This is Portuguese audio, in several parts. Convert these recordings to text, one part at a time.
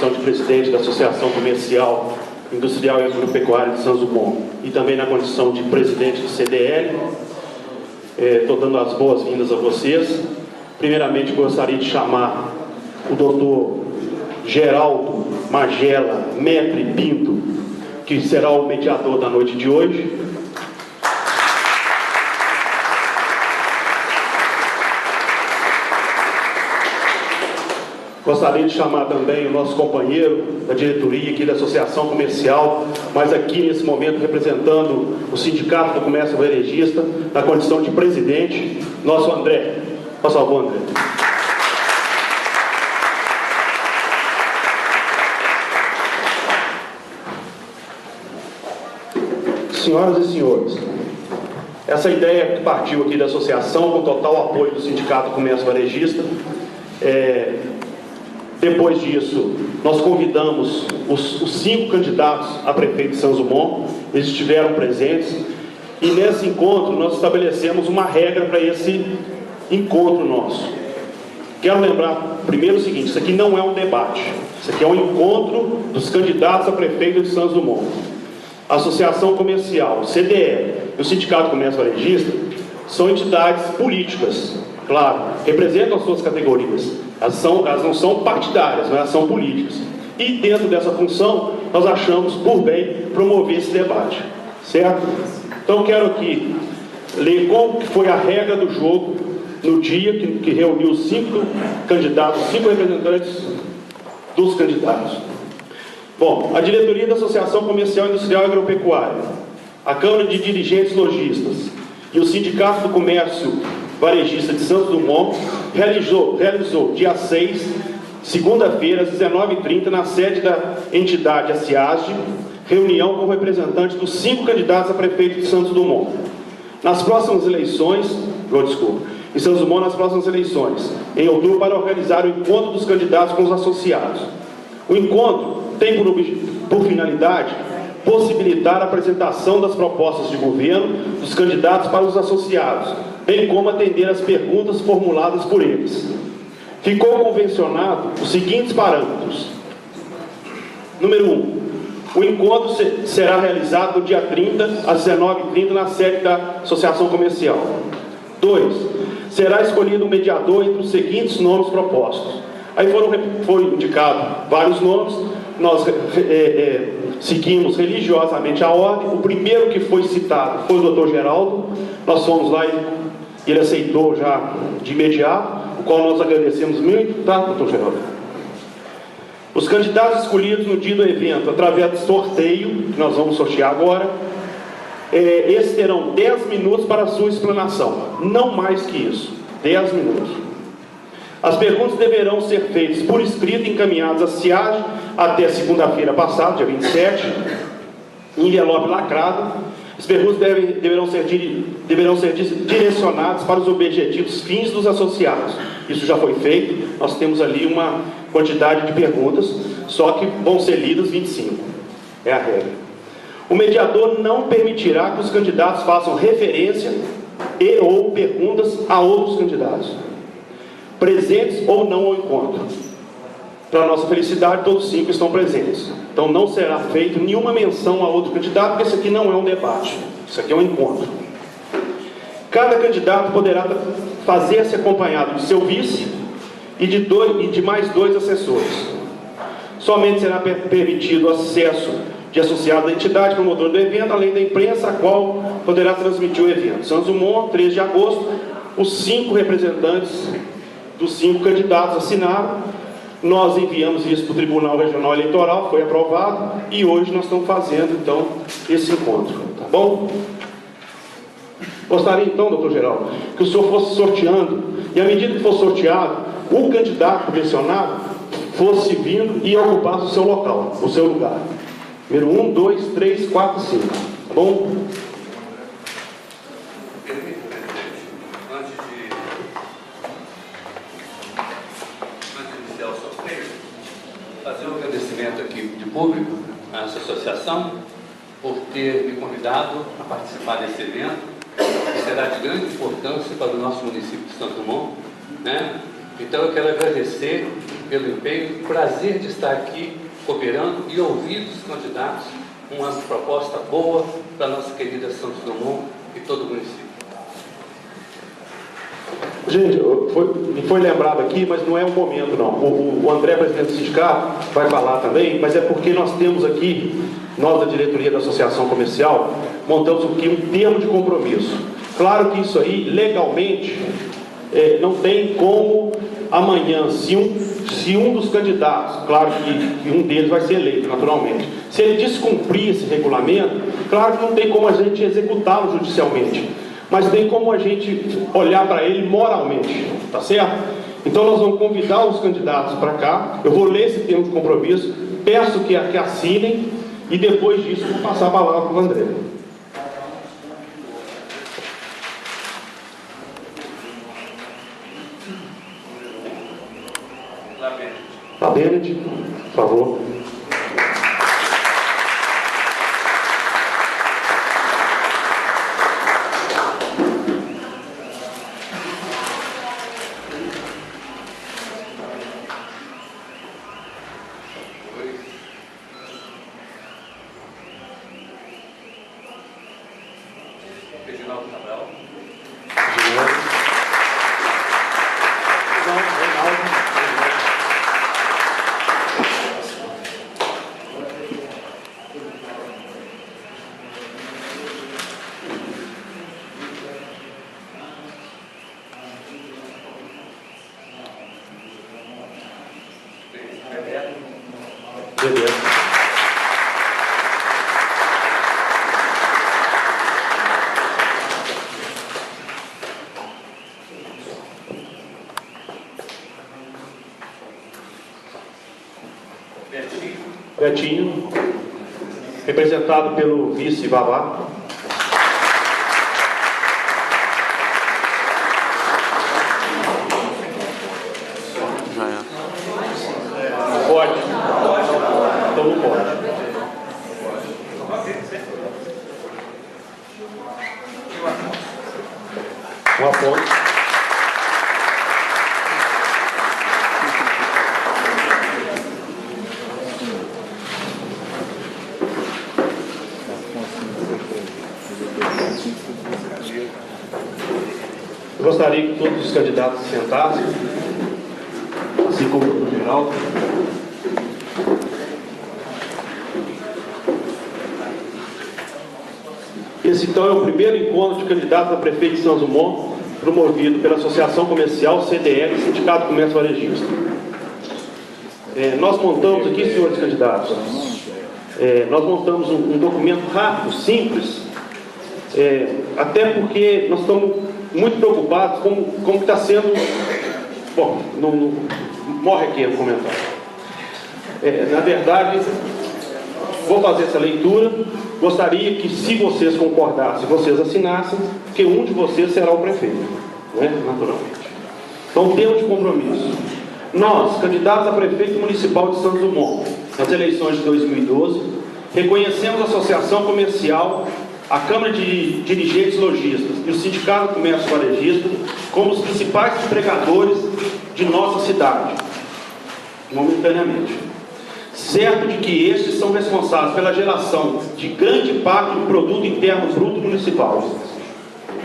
condição de presidente da Associação Comercial, Industrial e Agropecuária de Santos Dumont, e também na condição de presidente do CDL. Estou dando as boas-vindas a vocês. Primeiramente, gostaria de chamar o doutor Geraldo Magela Metre Pinto, que será o mediador da noite de hoje. Gostaria de chamar também o nosso companheiro da diretoria aqui da Associação Comercial, mas aqui nesse momento representando o Sindicato do Comércio Varejista, na condição de presidente, nosso André. Por favor, André. Senhoras e senhores, essa ideia que partiu aqui da associação, com total apoio do Sindicato do Comércio Varejista, depois disso, nós convidamos os 5 candidatos a prefeito de Santos Dumont, eles estiveram presentes, e nesse encontro nós estabelecemos uma regra para esse encontro nosso. Quero lembrar primeiro o seguinte: isso aqui não é um debate, isso aqui é um encontro dos candidatos a prefeito de Santos Dumont. A Associação Comercial, o CDE e o Sindicato do Comércio Varejista são entidades políticas, claro, representam as suas categorias. Elas não são partidárias, mas elas são políticas. E dentro dessa função, nós achamos por bem promover esse debate. Certo? Então quero aqui ler qual foi a regra do jogo no dia que reuniu os 5 candidatos, 5 representantes dos candidatos. Bom, a diretoria da Associação Comercial, Industrial e Agropecuária, a Câmara de Dirigentes Lojistas e o Sindicato do Comércio Varejista de Santos Dumont realizou dia 6, segunda-feira, às 19h30, na sede da entidade ACIASG, reunião com representantes dos 5 candidatos a prefeito de Santos Dumont. Nas próximas eleições, em Santos Dumont, nas próximas eleições, em outubro, para organizar o encontro dos candidatos com os associados. O encontro tem por finalidade possibilitar a apresentação das propostas de governo dos candidatos para os associados, bem como atender às perguntas formuladas por eles. Ficou convencionado os seguintes parâmetros. Número 1. O encontro será realizado no dia 30, às 19h30, na sede da Associação Comercial. 2. Será escolhido um mediador entre os seguintes nomes propostos. Aí foram indicados vários nomes, nós seguimos religiosamente a ordem. O primeiro que foi citado foi o doutor Geraldo. Nós fomos lá e ele aceitou já de imediato, o qual nós agradecemos muito, tá, doutor Geraldo? Os candidatos escolhidos no dia do evento, através do sorteio, que nós vamos sortear agora, esses terão 10 minutos para a sua explanação, não mais que isso, 10 minutos. As perguntas deverão ser feitas por escrito e encaminhadas à CIAG até segunda-feira passada, dia 27, em envelope lacrado. As perguntas deverão ser direcionadas para os objetivos fins dos associados. Isso já foi feito, nós temos ali uma quantidade de perguntas, só que vão ser lidas 25. É a regra. O mediador não permitirá que os candidatos façam referência e ou perguntas a outros candidatos, presentes ou não ao encontro. Para nossa felicidade, todos 5 estão presentes. Então não será feita nenhuma menção a outro candidato, porque isso aqui não é um debate, isso aqui é um encontro. Cada candidato poderá fazer-se acompanhado de seu vice e de mais 2 assessores. Somente será permitido o acesso de associado da entidade promotora do evento, além da imprensa, a qual poderá transmitir o evento. Santos Dumont, 13 de agosto, os 5 representantes dos 5 candidatos assinaram. Nós enviamos isso para o Tribunal Regional Eleitoral, foi aprovado, e hoje nós estamos fazendo, então, esse encontro, tá bom? Gostaria, então, doutor Geraldo, que o senhor fosse sorteando, e à medida que for sorteado, o candidato mencionado fosse vindo e ocupasse o seu local, o seu lugar. Número 1, 2, 3, 4, 5, tá bom? Fazer um agradecimento aqui de público a essa associação por ter me convidado a participar desse evento, que será de grande importância para o nosso município de Santos Dumont, né? Então eu quero agradecer pelo empenho e prazer de estar aqui cooperando e ouvir dos candidatos uma proposta boa para a nossa querida Santos Dumont e todo o município. Gente, foi lembrado aqui, mas não é o momento, não. O André, presidente do sindicato, vai falar também, mas é porque nós temos aqui, nós da diretoria da Associação Comercial, montamos aqui um termo de compromisso. Claro que isso aí, legalmente, não tem como amanhã, se um dos candidatos, claro que um deles vai ser eleito, naturalmente, se ele descumprir esse regulamento, claro que não tem como a gente executá-lo judicialmente, mas tem como a gente olhar para ele moralmente, tá certo? Então nós vamos convidar os candidatos para cá, eu vou ler esse termo de compromisso, peço que assinem e depois disso vou passar a palavra para o André. Tá, Bennett, por favor. Reginaldo Cabral. Beleza. Betinho, representado pelo vice Vavá. Pode. Então não pode. Um aponte. Eu gostaria que todos os candidatos se sentassem, assim como o doutor Geraldo. Esse, então, é o primeiro encontro de candidatos a prefeito de Santos Dumont, promovido pela Associação Comercial, CDL e Sindicato do Comércio Varejista. Nós montamos aqui, senhores candidatos, nós montamos um documento rápido, simples, até porque nós estamos muito preocupados com como está sendo... Bom, morre aqui o comentário. Na verdade, vou fazer essa leitura. Gostaria que, se vocês concordassem, vocês assinassem, que um de vocês será o prefeito, né? Naturalmente. Então, termo de compromisso. Nós, candidatos a prefeito municipal de Santos Dumont, nas eleições de 2012, reconhecemos a Associação Comercial, a Câmara de Dirigentes Lojistas e o Sindicato do Comércio Varejista como os principais empregadores de nossa cidade, momentaneamente. Certo de que estes são responsáveis pela geração de grande parte do produto interno bruto municipal.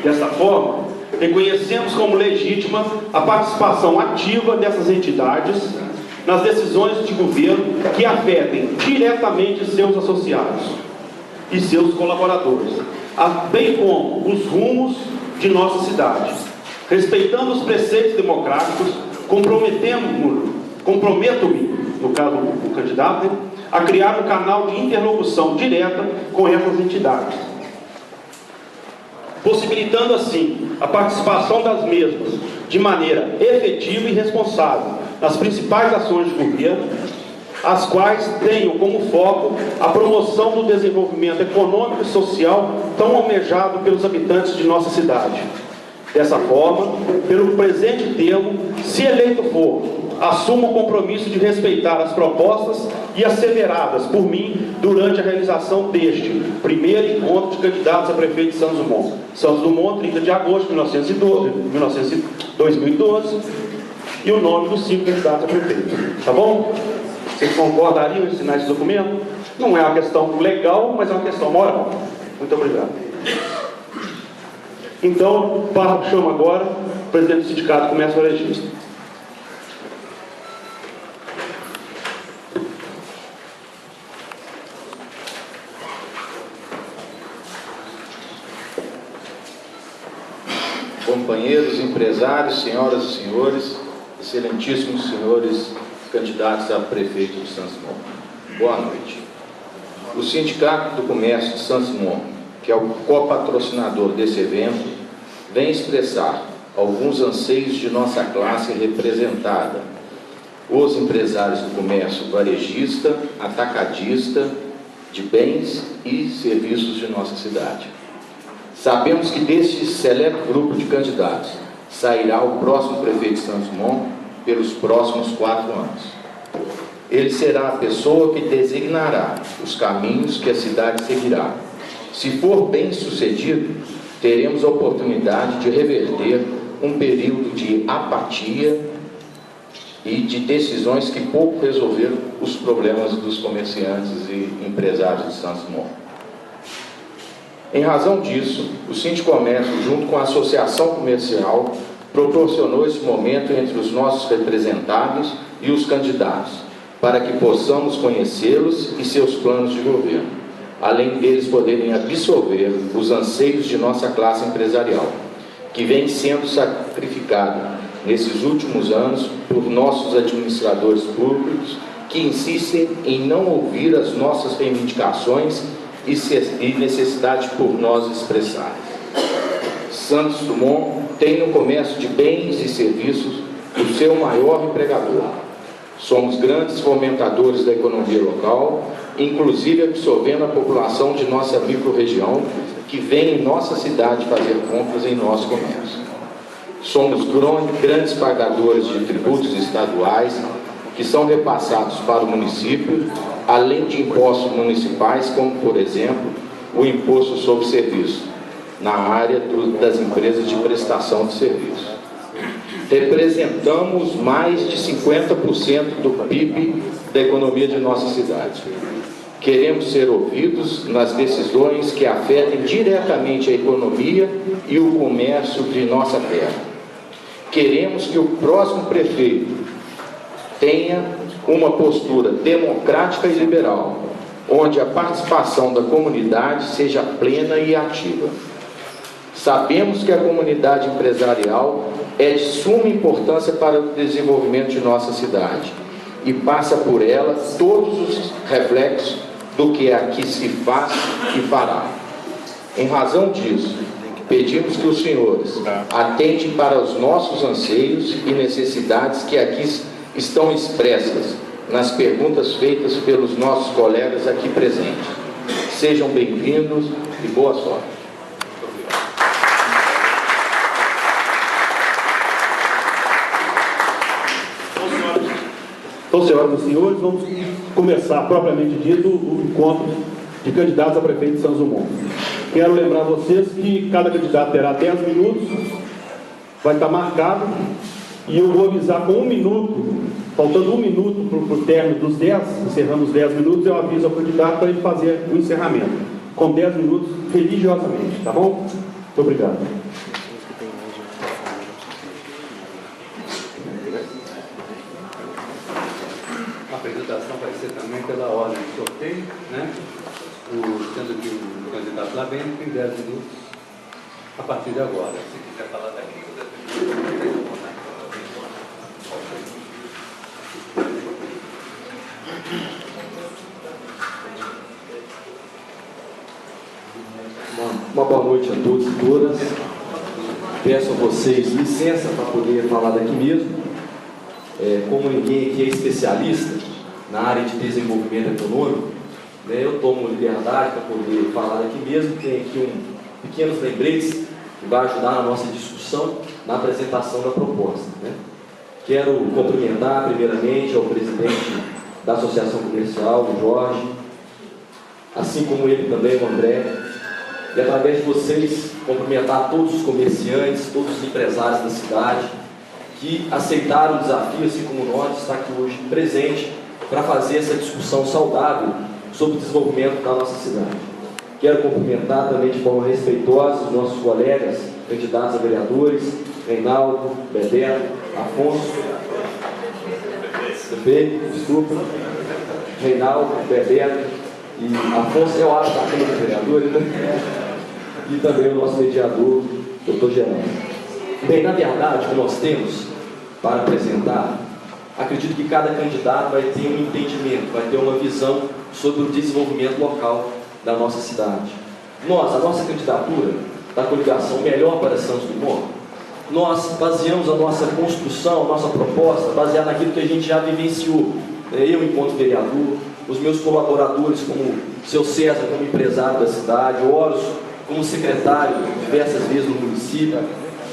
Desta forma, reconhecemos como legítima a participação ativa dessas entidades nas decisões de governo que afetem diretamente seus associados e seus colaboradores, bem como os rumos de nossa cidade. Respeitando os preceitos democráticos, comprometo-me, no caso do candidato, a criar um canal de interlocução direta com essas entidades, possibilitando assim a participação das mesmas de maneira efetiva e responsável nas principais ações de governo, as quais tenham como foco a promoção do desenvolvimento econômico e social tão almejado pelos habitantes de nossa cidade. Dessa forma, pelo presente termo, se eleito for, assumo o compromisso de respeitar as propostas e asseveradas por mim durante a realização deste primeiro encontro de candidatos a prefeito de Santos Dumont. Santos Dumont, 30 de agosto de 2012, e o nome dos 5 candidatos a prefeito. Tá bom? Vocês concordariam em assinar esse documento? Não é uma questão legal, mas é uma questão moral. Muito obrigado. Então, chamo agora o presidente do sindicato Comércio Varejista. Companheiros, empresários, senhoras e senhores, excelentíssimos senhores candidatos a prefeito de Santos Dumont, boa noite. O Sindicato do Comércio de Santos Dumont, que é o copatrocinador desse evento, vem expressar alguns anseios de nossa classe representada, os empresários do comércio varejista, atacadista, de bens e serviços de nossa cidade. Sabemos que deste seleto grupo de candidatos sairá o próximo prefeito de Santos Dumont pelos próximos 4 anos. Ele será a pessoa que designará os caminhos que a cidade seguirá. Se for bem sucedido, teremos a oportunidade de reverter um período de apatia e de decisões que pouco resolveram os problemas dos comerciantes e empresários de Santos Dumont. Em razão disso, o Sindicomércio, junto com a Associação Comercial, proporcionou esse momento entre os nossos representados e os candidatos, para que possamos conhecê-los e seus planos de governo, além deles poderem absorver os anseios de nossa classe empresarial, que vem sendo sacrificada nesses últimos anos por nossos administradores públicos, que insistem em não ouvir as nossas reivindicações e necessidade por nós expressar. Santos Dumont tem no comércio de bens e serviços o seu maior empregador. Somos grandes fomentadores da economia local, inclusive absorvendo a população de nossa microrregião que vem em nossa cidade fazer compras em nosso comércio. Somos grandes pagadores de tributos estaduais que são repassados para o município, além de impostos municipais, como, por exemplo, o imposto sobre serviço, na área das empresas de prestação de serviço. Representamos mais de 50% do PIB da economia de nossa cidade. Queremos ser ouvidos nas decisões que afetem diretamente a economia e o comércio de nossa terra. Queremos que o próximo prefeito tenha uma postura democrática e liberal, onde a participação da comunidade seja plena e ativa. Sabemos que a comunidade empresarial é de suma importância para o desenvolvimento de nossa cidade e passa por ela todos os reflexos do que aqui se faz e fará. Em razão disso, pedimos que os senhores atentem para os nossos anseios e necessidades que aqui estão expressas nas perguntas feitas pelos nossos colegas aqui presentes. Sejam bem-vindos e boa sorte. Então, senhoras e senhores, vamos começar, propriamente dito, o encontro de candidatos a prefeito de Santos Dumont. Quero lembrar a vocês que cada candidato terá 10 minutos, vai estar marcado, e eu vou avisar com 1 minuto, faltando 1 minuto para o término dos 10, encerramos 10 minutos, eu aviso ao candidato para ele fazer o encerramento, com 10 minutos, religiosamente, tá bom? Muito obrigado. A apresentação vai ser também pela ordem de sorteio, né? Sendo que o candidato lá vem tem 10 minutos a partir de agora. Se quiser falar daqui, Uma boa noite a todos e todas. Peço a vocês licença para poder falar daqui mesmo. Como ninguém aqui é especialista na área de desenvolvimento econômico, né, eu tomo liberdade para poder falar daqui mesmo. Tem aqui pequenos lembretes que vai ajudar na nossa discussão, na apresentação da proposta, né. Quero cumprimentar primeiramente ao presidente da Associação Comercial, o Jorge, assim como ele também, o André, e através de vocês cumprimentar todos os comerciantes, todos os empresários da cidade, que aceitaram o desafio, assim como nós, de estar aqui hoje presente para fazer essa discussão saudável sobre o desenvolvimento da nossa cidade. Quero cumprimentar também de forma respeitosa os nossos colegas, candidatos a vereadores, Reinaldo, Bebeto, Afonso, prefeito, desculpa, Reinaldo, Bebeto e Afonso, eu acho que a Câmara de Vereadores, né? E também o nosso mediador, Dr. Geraldo. Bem, na verdade, o que nós temos para apresentar, acredito que cada candidato vai ter um entendimento, vai ter uma visão sobre o desenvolvimento local da nossa cidade. A nossa candidatura da coligação Melhor para Santos Dumont, nós baseamos a nossa construção, a nossa proposta, baseada naquilo que a gente já vivenciou. Eu, enquanto vereador, os meus colaboradores, como o seu César, como empresário da cidade, o Horus, como secretário diversas vezes no município,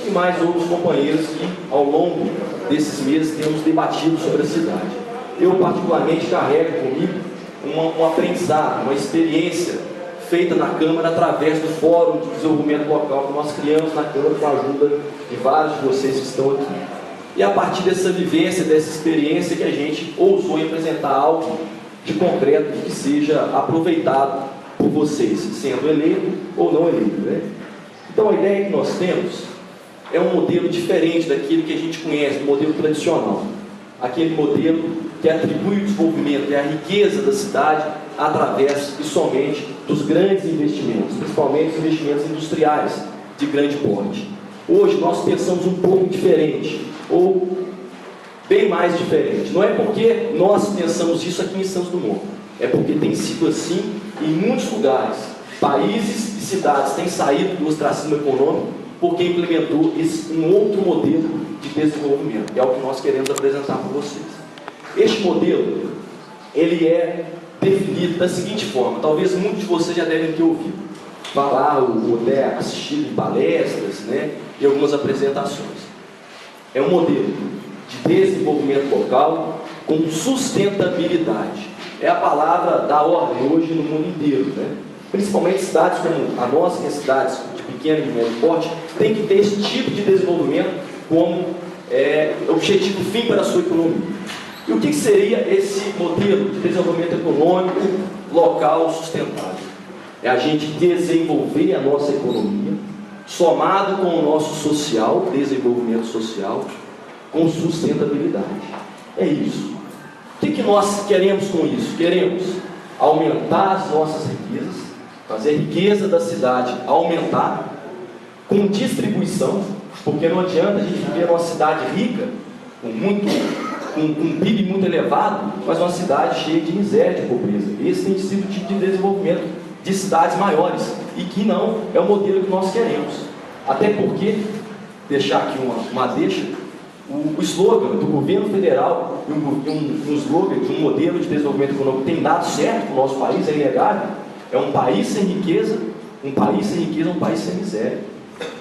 e mais outros companheiros que, ao longo desses meses, temos debatido sobre a cidade. Eu, particularmente, carrego comigo um aprendizado, uma experiência feita na Câmara através do Fórum de Desenvolvimento Local que nós criamos na Câmara com a ajuda de vários de vocês que estão aqui. E a partir dessa vivência, dessa experiência, que a gente ousou apresentar algo de concreto que seja aproveitado por vocês, sendo eleito ou não eleito, né? Então, a ideia que nós temos é um modelo diferente daquele que a gente conhece, do modelo tradicional. Aquele modelo que atribui o desenvolvimento e a riqueza da cidade através e somente dos grandes investimentos, principalmente os investimentos industriais de grande porte. Hoje nós pensamos um pouco diferente, ou bem mais diferente. Não é porque nós pensamos isso aqui em Santos Dumont, é porque tem sido assim em muitos lugares. Países e cidades têm saído do ostracismo econômico porque implementou um outro modelo de desenvolvimento, que é o que nós queremos apresentar para vocês. Este modelo, ele é definido da seguinte forma, talvez muitos de vocês já devem ter ouvido falar ou até assistido em palestras, né, e algumas apresentações. É um modelo de desenvolvimento local com sustentabilidade. É a palavra da ordem hoje no mundo inteiro, né? Principalmente cidades como a nossa, que é cidades de pequeno e médio porte, tem que ter esse tipo de desenvolvimento como objetivo fim para a sua economia. E o que seria esse modelo de desenvolvimento econômico local sustentável? É a gente desenvolver a nossa economia, somado com o nosso social, desenvolvimento social, com sustentabilidade. É isso. O que nós queremos com isso? Queremos aumentar as nossas riquezas, fazer a riqueza da cidade aumentar, com distribuição, porque não adianta a gente viver uma cidade rica, com um PIB muito elevado, mas uma cidade cheia de miséria, de pobreza. Esse tem sido o tipo de desenvolvimento de cidades maiores, e que não é o modelo que nós queremos. Até porque, deixar aqui uma deixa, o slogan do governo federal, um slogan de um modelo de desenvolvimento econômico que tem dado certo para o nosso país, é inegável, é um país sem riqueza, um país sem miséria.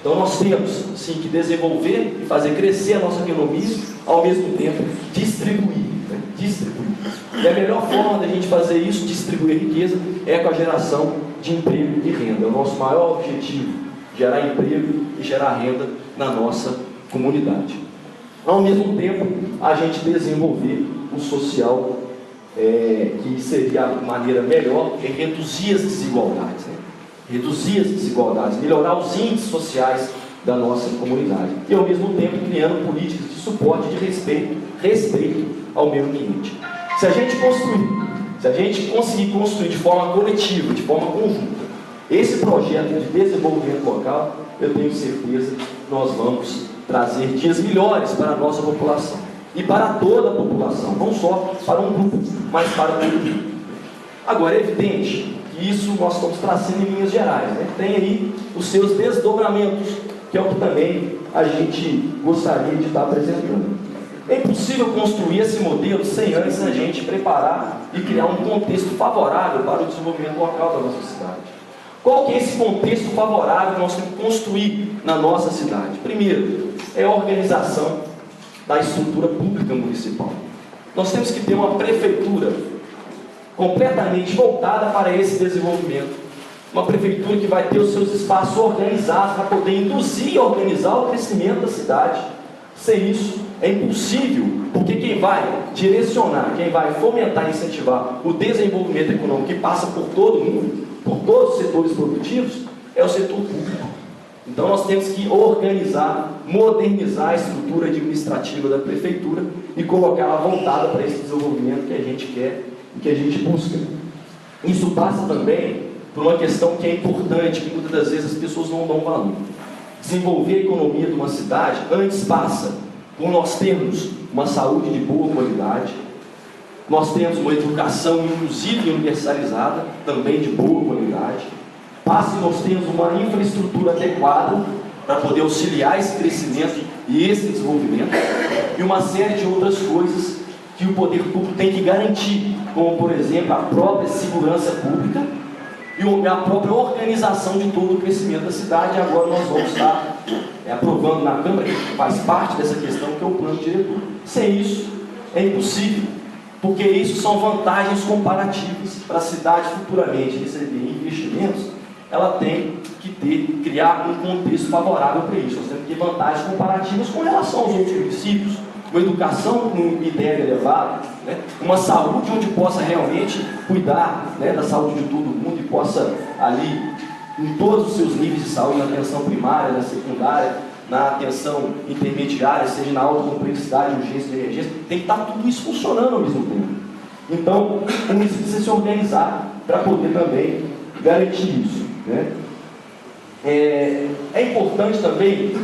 Então nós temos, sim, que desenvolver e fazer crescer a nossa economia, ao mesmo tempo distribuir, né? Distribuir. E a melhor forma da gente fazer isso, distribuir riqueza, é com a geração de emprego e renda. É o nosso maior objetivo, gerar emprego e gerar renda na nossa comunidade. Ao mesmo tempo, a gente desenvolver o social, que seria a maneira melhor, é reduzir as desigualdades, né? Reduzir as desigualdades, melhorar os índices sociais da nossa comunidade. E ao mesmo tempo criando políticas de suporte e de respeito ao meio ambiente. Se a gente conseguir construir de forma coletiva, de forma conjunta, esse projeto de desenvolvimento local, eu tenho certeza que nós vamos trazer dias melhores para a nossa população. E para toda a população, não só para um grupo, mas para todo mundo. Agora, é evidente que isso nós estamos trazendo em linhas gerais, né? Tem aí os seus desdobramentos, que é o que também a gente gostaria de estar apresentando. É impossível construir esse modelo sem antes a gente preparar e criar um contexto favorável para o desenvolvimento local da nossa cidade. Qual que é esse contexto favorável que nós temos que construir na nossa cidade? Primeiro, é a organização da estrutura pública municipal. Nós temos que ter uma prefeitura completamente voltada para esse desenvolvimento. Uma prefeitura que vai ter os seus espaços organizados para poder induzir e organizar o crescimento da cidade, Sem isso, é impossível, porque quem vai direcionar, quem vai fomentar e incentivar o desenvolvimento econômico que passa por todo mundo, por todos os setores produtivos, é o setor público. Então nós temos que organizar, modernizar a estrutura administrativa da prefeitura e colocá-la voltada para esse desenvolvimento que a gente quer e que a gente busca. Isso passa também por uma questão que é importante, que muitas das vezes as pessoas não dão valor. Desenvolver a economia de uma cidade antes passa por nós termos uma saúde de boa qualidade, nós temos uma educação inclusiva e universalizada, também de boa qualidade, passa por nós termos uma infraestrutura adequada para poder auxiliar esse crescimento e esse desenvolvimento, e uma série de outras coisas que o poder público tem que garantir, como por exemplo a própria segurança pública e a própria organização de todo o crescimento da cidade. E agora nós vamos estar aprovando na Câmara, que faz parte dessa questão, que é o plano diretor. Sem isso, é impossível, porque isso são vantagens comparativas para a cidade futuramente receber investimentos. Ela tem que criar um contexto favorável para isso. Nós temos que ter vantagens comparativas com relação aos outros municípios, uma educação com IDEB elevado, né? Uma saúde onde possa realmente cuidar, né, da saúde de todo mundo e possa ali, em todos os seus níveis de saúde, na atenção primária, na secundária, na atenção intermediária, seja na alta complexidade, urgência de emergência, tem que estar tudo isso funcionando ao mesmo tempo. Então, o município precisa se organizar para poder também garantir isso, né? É importante também,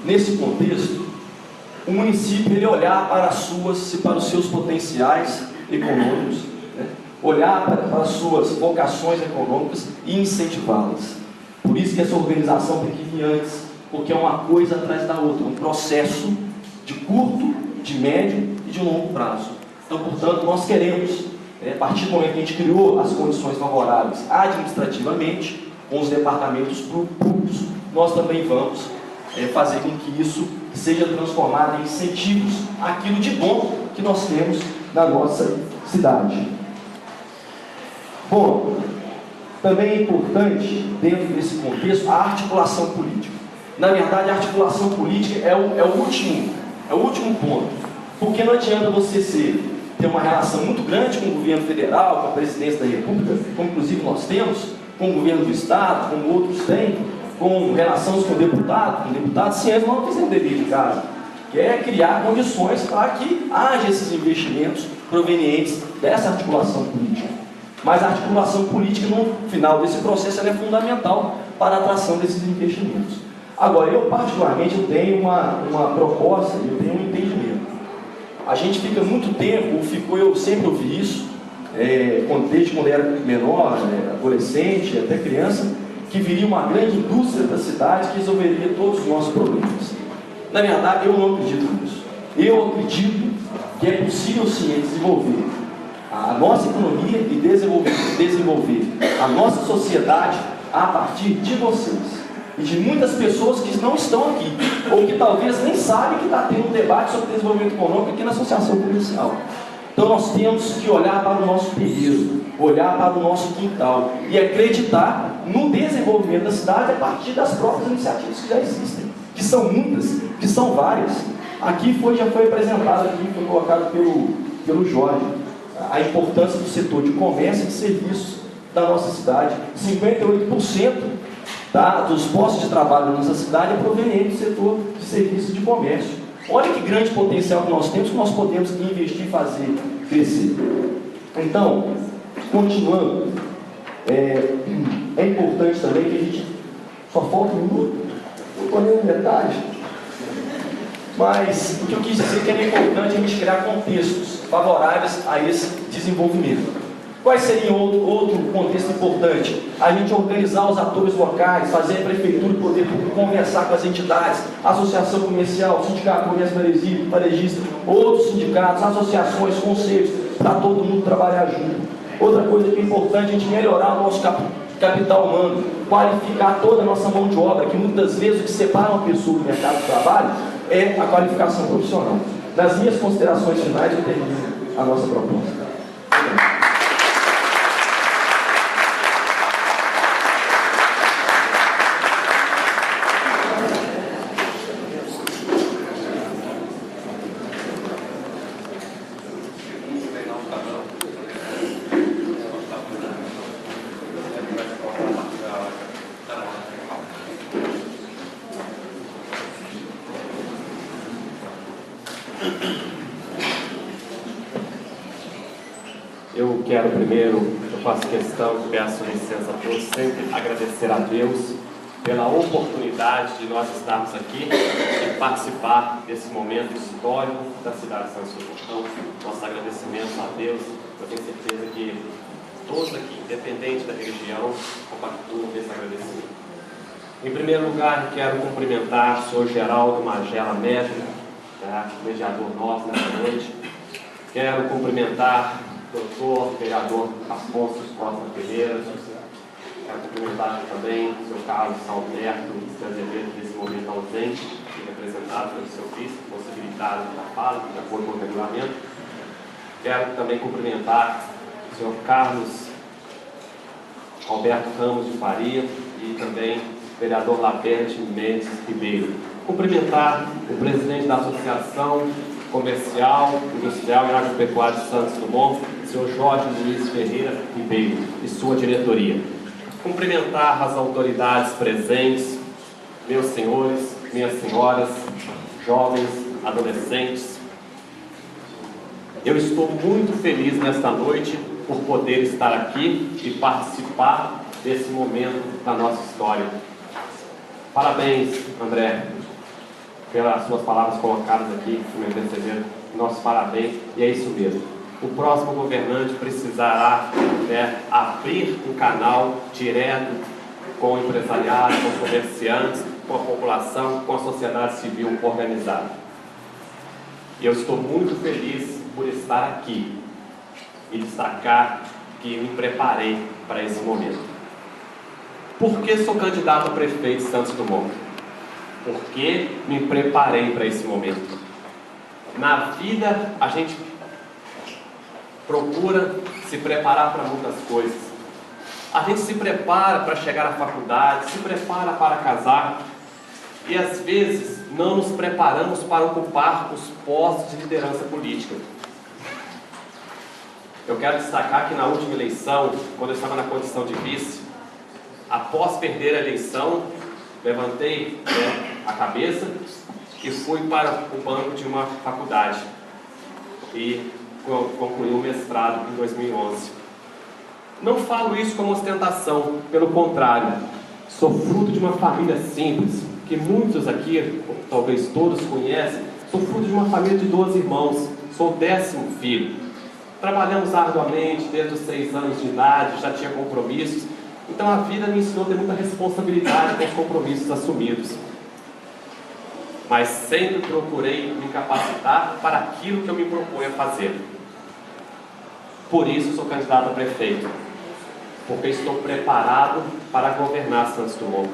nesse contexto, o município ele olhar para os seus potenciais econômicos, né? Olhar para as suas vocações econômicas e incentivá-las. Por isso que essa organização tem que vir antes, porque é uma coisa atrás da outra, um processo de curto, de médio e de longo prazo. Então, portanto, nós queremos, a partir do momento que a gente criou as condições favoráveis administrativamente, com os departamentos públicos, nós também vamos fazer com que isso seja transformado em incentivos àquilo de bom que nós temos na nossa cidade. Bom, também é importante, dentro desse contexto, a articulação política. Na verdade, a articulação política é o último ponto, porque não adianta você ter uma relação muito grande com o governo federal, com a presidência da República, como inclusive nós temos, com o governo do Estado, como outros têm, com relações com deputados, se eles não fizerem o dever de casa, que é criar condições para que haja esses investimentos provenientes dessa articulação política. Mas a articulação política, no final desse processo, ela é fundamental para a atração desses investimentos. Agora, eu particularmente tenho uma proposta, eu tenho um entendimento. A gente fica muito tempo, eu sempre ouvi isso, desde quando era menor, adolescente, até criança, que viria uma grande indústria da cidade que resolveria todos os nossos problemas. Na verdade, eu não acredito nisso. Eu acredito que é possível sim desenvolver a nossa economia e desenvolver a nossa sociedade a partir de vocês e de muitas pessoas que não estão aqui, ou que talvez nem sabem que está tendo um debate sobre desenvolvimento econômico aqui na Associação Comercial. Então nós temos que olhar para o nosso terreiro, olhar para o nosso quintal e acreditar no desenvolvimento da cidade a partir das próprias iniciativas que já existem, que são muitas, que são várias. Aqui já foi apresentado, foi colocado pelo Jorge, a importância do setor de comércio e de serviços da nossa cidade. 58% dos postos de trabalho da nossa cidade é proveniente do setor de serviços de comércio. Olha que grande potencial que nós temos, que nós podemos investir e fazer crescer. Então, continuando, é importante também que a gente, só falta um minuto, não estou nem na metade, mas o que eu quis dizer é que é importante a gente criar contextos favoráveis a esse desenvolvimento. Quais seriam outro contexto importante? A gente organizar os atores locais, fazer a prefeitura e o poder público conversar com as entidades, associação comercial, sindicato comércio varejista, outros sindicatos, associações, conselhos, para todo mundo trabalhar junto. Outra coisa que é importante, a gente melhorar o nosso capital humano, qualificar toda a nossa mão de obra, que muitas vezes o que separa uma pessoa do mercado de trabalho é a qualificação profissional. Nas minhas considerações finais, eu termino a nossa proposta. quero primeiro, eu faço questão, peço licença a todos, sempre agradecer a Deus pela oportunidade de nós estarmos aqui e participar desse momento histórico da cidade de Santos Dumont. Então, nossos agradecimentos a Deus, eu tenho certeza que todos aqui, independente da religião, compactuam desse agradecimento. Em primeiro lugar, quero cumprimentar o senhor Geraldo Magela Médico, mediador nosso nessa noite. Quero cumprimentar o doutor vereador Afonso Costa Pereira. Quero cumprimentar também o senhor Carlos Alberto Azevedo, nesse momento ausente, representado pelo seu vice, possibilitado da fala, de acordo com o regulamento. Quero também cumprimentar o senhor Carlos Alberto Ramos de Faria e também o vereador Laberte Mendes Ribeiro. Cumprimentar o presidente da Associação Comercial, Industrial e Agropecuária de Santos Dumont, o senhor Jorge Luiz Ferreira Ribeiro e sua diretoria. Cumprimentar as autoridades presentes, meus senhores, minhas senhoras, jovens, adolescentes. Eu estou muito feliz nesta noite por poder estar aqui e participar desse momento da nossa história. Parabéns, André, pelas suas palavras colocadas aqui, que me antecederam. Nossos parabéns, e é isso mesmo. O próximo governante precisará abrir um canal direto com o empresariado, com os comerciantes, com a população, com a sociedade civil organizada. E eu estou muito feliz por estar aqui e destacar que me preparei para esse momento. Por que sou candidato a prefeito de Santos Dumont? Porque me preparei para esse momento. Na vida, a gente procura se preparar para muitas coisas. A gente se prepara para chegar à faculdade, se prepara para casar e às vezes não nos preparamos para ocupar os postos de liderança política. Eu quero destacar que na última eleição, quando eu estava na condição de vice, após perder a eleição, levantei a cabeça e fui para o banco de uma faculdade e concluí o mestrado em 2011. Não falo isso como ostentação, pelo contrário, sou fruto de uma família simples, que muitos aqui, talvez todos conhecem. Sou fruto de uma família de 12 irmãos, sou o 10º filho. Trabalhamos arduamente desde os 6 anos de idade, já tinha compromissos, então a vida me ensinou a ter muita responsabilidade com os compromissos assumidos. Mas sempre procurei me capacitar para aquilo que eu me proponho a fazer. Por isso sou candidato a prefeito, porque estou preparado para governar Santos Dumont.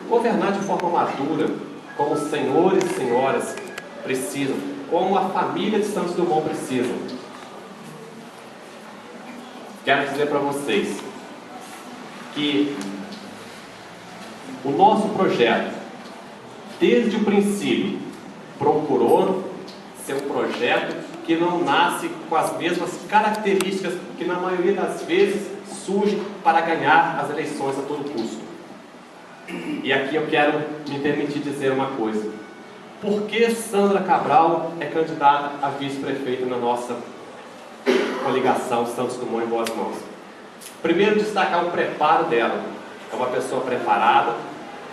Governar de forma madura, como os senhores e senhoras precisam, como a família de Santos Dumont precisa. Quero dizer para vocês que o nosso projeto, desde o princípio, procurou ser um projeto que não nasce com as mesmas características que na maioria das vezes surgem para ganhar as eleições a todo custo. E aqui eu quero me permitir dizer uma coisa. Por que Sandra Cabral é candidata a vice-prefeita na nossa coligação Santos Dumont em Boas Mãos? Primeiro, destacar o preparo dela. É uma pessoa preparada,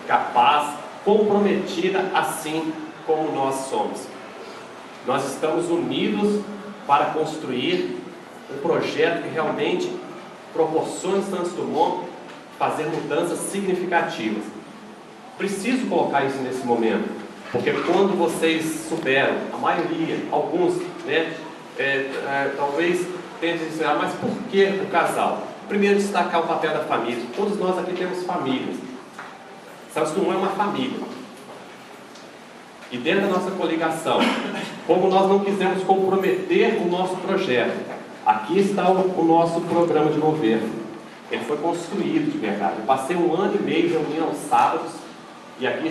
capaz, comprometida, assim como nós somos. Nós estamos unidos para construir um projeto que realmente proporcione Santos Dumont fazer mudanças significativas. Preciso colocar isso nesse momento, porque quando vocês souberam, a maioria, alguns, talvez tentem dizer, mas por que o casal? Primeiro, destacar o papel da família. Todos nós aqui temos famílias. Santos Dumont é uma família. E dentro da nossa coligação, como nós não quisemos comprometer o nosso projeto, aqui está o nosso programa de governo. Ele foi construído de verdade. Eu passei 1 ano e meio reunindo aos sábados, e aqui